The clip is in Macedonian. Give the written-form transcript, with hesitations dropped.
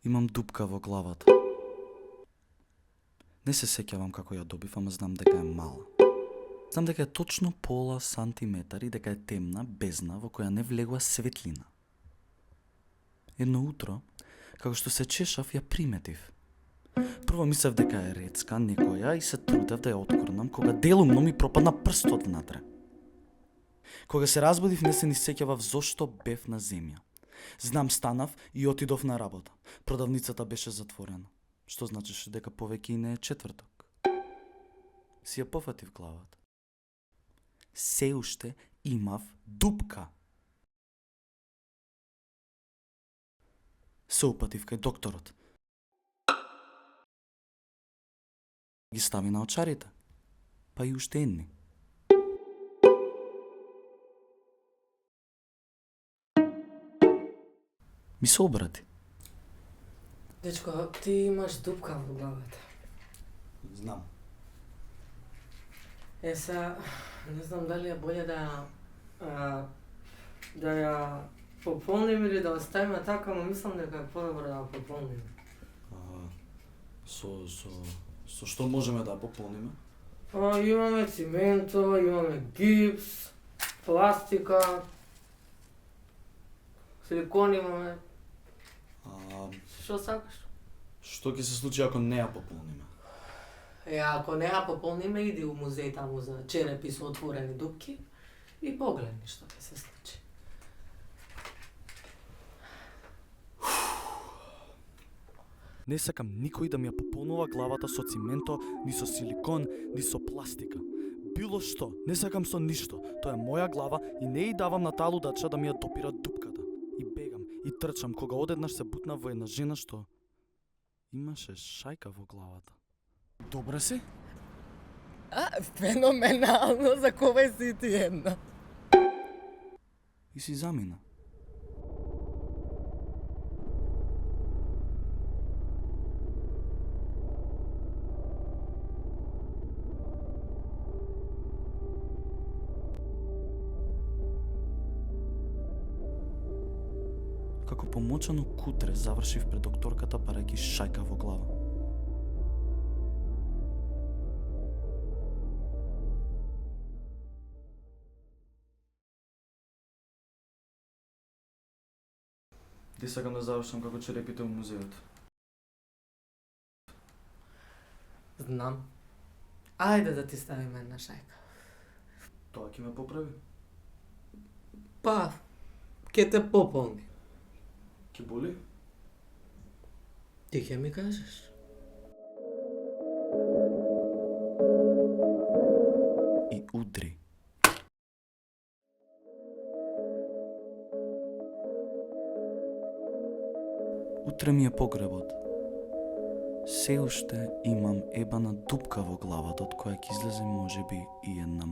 Имам дупка во главата. Не се сеќавам како ја добив, ама знам дека е мала. Знам дека е точно пола сантиметар и дека е темна, бездна, во која не влегува светлина. Едно утро, како што се чешав, ја приметив. Прво мислев дека е рецка, некоја, и се трудев да ја откорнам, кога делумно ми пропадна прстот внатре. Кога се разбудив, не се ни сеќавав зошто бев на земја. Знам, станав и отидов на работа. Продавницата беше затворена, што значеше дека повеќе и не е четврток. Си ја пофатив главата. Се уште имав дупка. Се упатив кај докторот. Ги стави на очарите, па и уште едни. Ми се обрати. Дечко, ти имаш дупка во главата. Знам. Са, не знам дали е боле да ја пополним или да оставиме така, ама мислам дека е подобро да ја пополним. Со што можеме да пополниме? Имаме цименто, имаме гипс, пластика, силикон имаме. Што сакаш? Што ќе се случи ако не ја пополниме? Ако не ја пополниме, иди у музеј таму за черепи со отворени дупки и погледни што ќе се случи. Не сакам никој да ми ја пополнува главата со цименто, ни со силикон, ни со пластика. Било што, не сакам со ништо. Тоа е моја глава и не и давам на таа лудача да ми ја допира дупката. И бегам, и трчам, кога одеднаш се бутна во една жена што имаше шајка во главата. Добре си? Феноменално, за кога си ти една? И си замина. Како помочано кутре завршив пред докторката барајќи шајка во глава. Ти сакам да завршам како черепите у музеот. Знам. Ајде да ти ставиме една шајка. Тоа ќе ме поправи. Па, ќе те пополни. Ќе боли? Ти ќе ми кажеш. И удри. Утре ми е погребот. Се уште имам ебана дупка во главата од која ќе излезе можеби и една